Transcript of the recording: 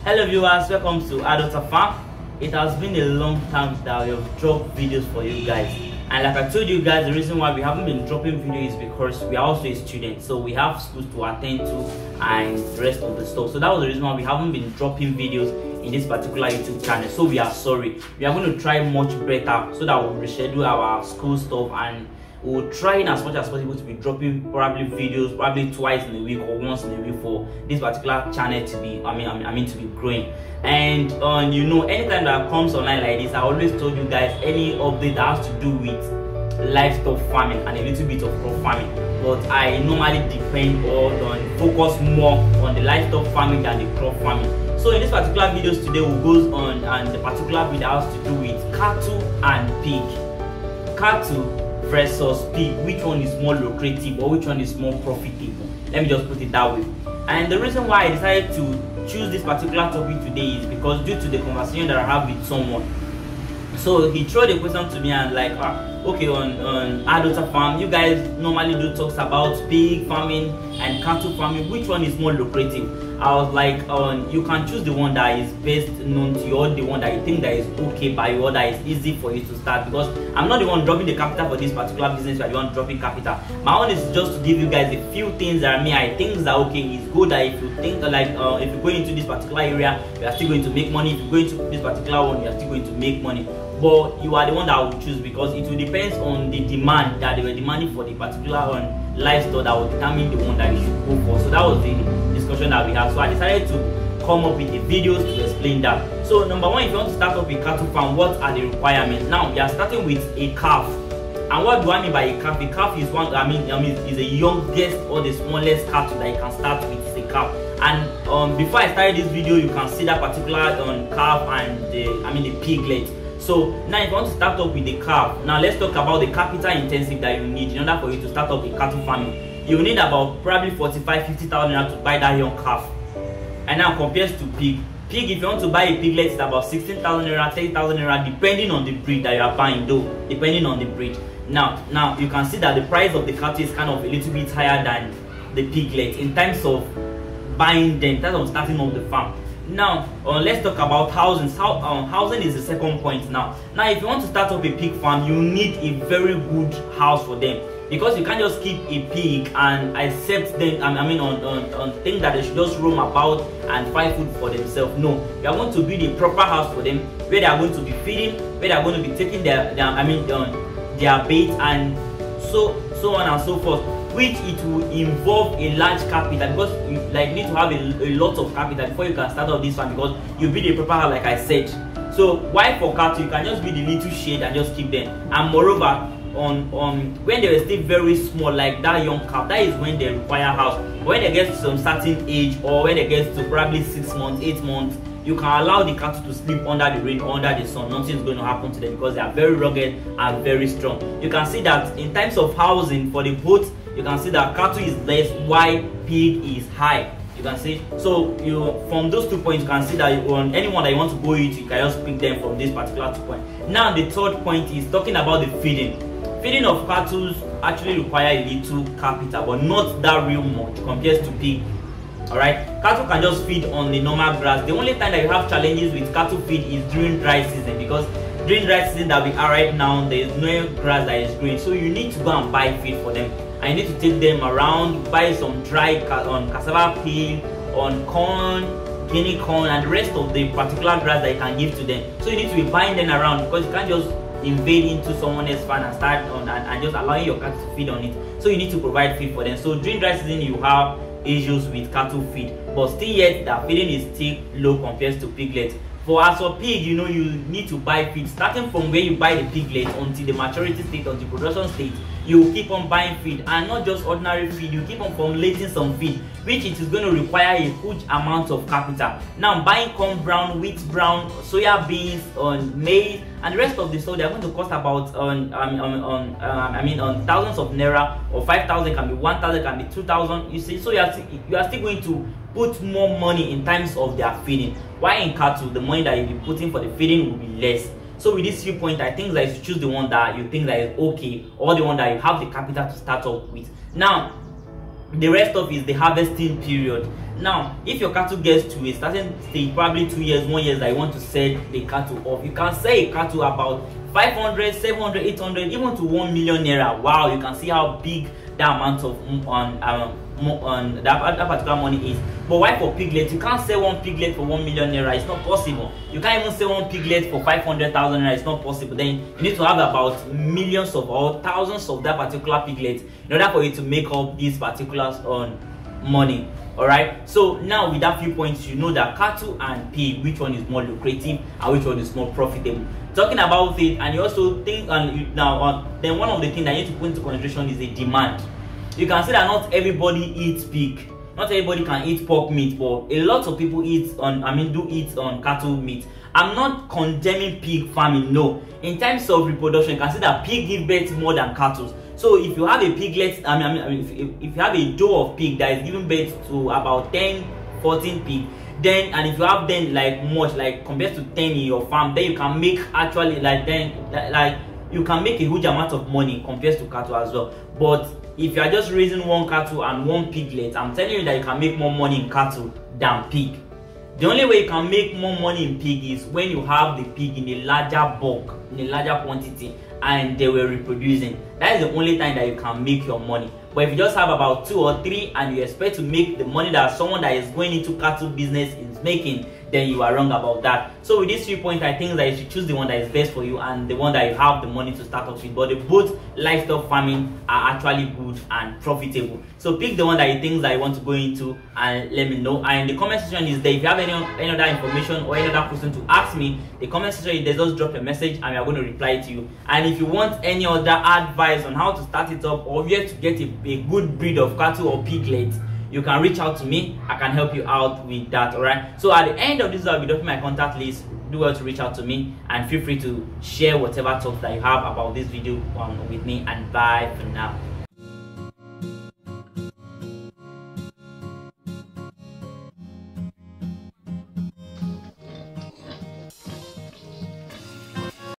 Hello viewers, welcome to Addota Farm. It has been a long time that we have dropped videos for you guys, and like I told you guys, the reason why we haven't been dropping videos is because we are also a student, so we have schools to attend to and the rest of the stuff. So that was the reason why we haven't been dropping videos in this particular YouTube channel. So we are sorry. We are going to try much better so that we'll reschedule our school stuff, and we'll try in as much as possible to be dropping probably videos probably twice in a week or once in a week for this particular channel to be to be growing. And you know, anytime that comes online like this, I always told you guys any update that has to do with livestock farming and a little bit of crop farming, but I normally depend on focus more on the livestock farming than the crop farming. So in this particular videos today, we'll go on, and the particular video has to do with cattle and pig. Cattle versus pig, which one is more lucrative or which one is more profitable? Let me just put it that way. And the reason why I decided to choose this particular topic today is because due to the conversation that I have with someone. So he threw the question to me and like, okay, on Addota Farm, you guys normally do talks about pig farming and cattle farming. Which one is more lucrative? I was like, you can choose the one that is best known to you, or the one that you think that is okay by you, or that is easy for you to start. Because I'm not the one dropping the capital for this particular business, you are the one dropping capital. My own is just to give you guys a few things that I think that okay, it's good that if you think like if you go into this particular area, you are still going to make money. If you go into this particular one, you are still going to make money. But you are the one that will choose, because it will depend on the demand that they were demanding for the particular livestock that will determine the one that you should go for. So that was the discussion that we had. So I decided to come up with the videos to explain that. So number one, if you want to start up a cattle farm, what are the requirements? Now we are starting with a calf. And what do I mean by a calf? A calf is one, is the youngest or the smallest cattle that you can start with, is a calf. And before I started this video, you can see that particular calf and the piglet. So now if you want to start up with the calf, now let's talk about the capital intensive that you need in order for you to start up a cattle farming. You need about probably 45,000–50,000 naira to buy that young calf. And now compared to pig, if you want to buy a piglet, it's about 16,000 naira, 30,000 naira, depending on the breed that you are buying though, depending on the breed. Now you can see that the price of the cattle is kind of a little bit higher than the piglet in terms of buying them, in terms of starting up the farm. Now let's talk about housing. Housing is the second point. Now if you want to start up a pig farm, you need a very good house for them, because you can't just keep a pig and accept them on things that they should just roam about and find food for themselves. No, you are going to build a proper house for them where they are going to be feeding, where they are going to be taking their bait, and so on and so forth, which it will involve a large capital, because you need to have a lot of capital before you can start up this one, because you build a proper house like I said. So why for cattle, you can just build a little shed and just keep them. And moreover, when they were still very small, like that young calf, that is when they require house. When they get to some certain age, or when they get to probably 6 months, 8 months, you can allow the cattle to sleep under the rain or under the sun. Nothing is going to happen to them, because they are very rugged and very strong. You can see that in terms of housing for the both, you can see that cattle is less while pig is high. You can see, so from those 2 points, you can see that anyone that you want to go into, you can just pick them from this particular 2 points. Now the third point is talking about the feeding. Feeding of cattle actually require a little capital, but not that real much compared to pig. Alright, cattle can just feed on the normal grass. The only time that you have challenges with cattle feed is during dry season, because during dry season that we are right now, there is no grass that is growing. So you need to go and buy feed for them. I need to take them around, buy some dry cassava peel, on corn, guinea corn, and the rest of the particular grass that you can give to them. So you need to be buying them around, because you can't just invade into someone else's farm and start and just allowing your cattle to feed on it. So you need to provide feed for them. So during dry season, you have issues with cattle feed, but still yet the feeding is still low compared to piglet. For as for pig, you need to buy feed starting from where you buy the piglet until the maturity state, until production state. You keep on buying feed, and not just ordinary feed. You keep on formulating some feed, which it is going to require a huge amount of capital. Now buying corn brown, wheat brown, soya beans, maize, and the rest of the stuff, they are going to cost about thousands of naira, or 5,000 can be 1,000, can be 2,000. You see, so you are still going to put more money in terms of their feeding. While in cattle, the money that you'll be putting for the feeding will be less. So with this few points, I think that you should choose the one that you think that is okay, or the one that you have the capital to start up with. Now, the rest of is the harvesting period. Now, if your cattle gets to a certain stage, probably 2 years, 1 year, that you want to sell the cattle off, you can sell a cattle about 500, 700, 800, even to 1 million naira. Wow, you can see how big that amount of that particular money is. But why for piglets? You can't sell one piglet for 1 million naira. It's not possible. You can't even sell one piglet for 500,000 naira. It's not possible. Then you need to have about millions of or thousands of that particular piglet in order for you to make up these particulars on money. All right, so now with that few points, you know that cattle and pig, which one is more lucrative and which one is more profitable. Talking about it, and you also think, and then one of the things that you need to put into consideration is the demand. You can see that not everybody eats pig, not everybody can eat pork meat, but a lot of people eat do eat on cattle meat. I'm not condemning pig farming, no. In terms of reproduction, you can see that pig give birth more than cattle. So if you have a piglet, if you have a doe of pig that is giving birth to about 10, 14 pig, then, and if you have then like compared to 10 in your farm, then you can make actually you can make a huge amount of money compared to cattle as well. But if you are just raising one cattle and one piglet, I'm telling you that you can make more money in cattle than pig. The only way you can make more money in pig is when you have the pig in a larger bulk, in a larger quantity, and they were reproducing. That is the only time that you can make your money. But if you just have about 2 or 3 and you expect to make the money that someone that is going into cattle business is making, then you are wrong about that. So with these 3 points, I think that you should choose the one that is best for you and the one that you have the money to start off with. But the both livestock farming are actually good and profitable. So pick the one that you think that you want to go into and let me know. And in the comment section is there. If you have any other information or any other question to ask me, the comment section is there. Just drop a message and we are going to reply to you. And if you want any other advice on how to start it up or where to get a good breed of cattle or piglets, you can reach out to me. I can help you out with that. All right, so at the end of this, I'll be dropping my contact list. Do well to reach out to me and feel free to share whatever thoughts that you have about this video with me. And bye for now.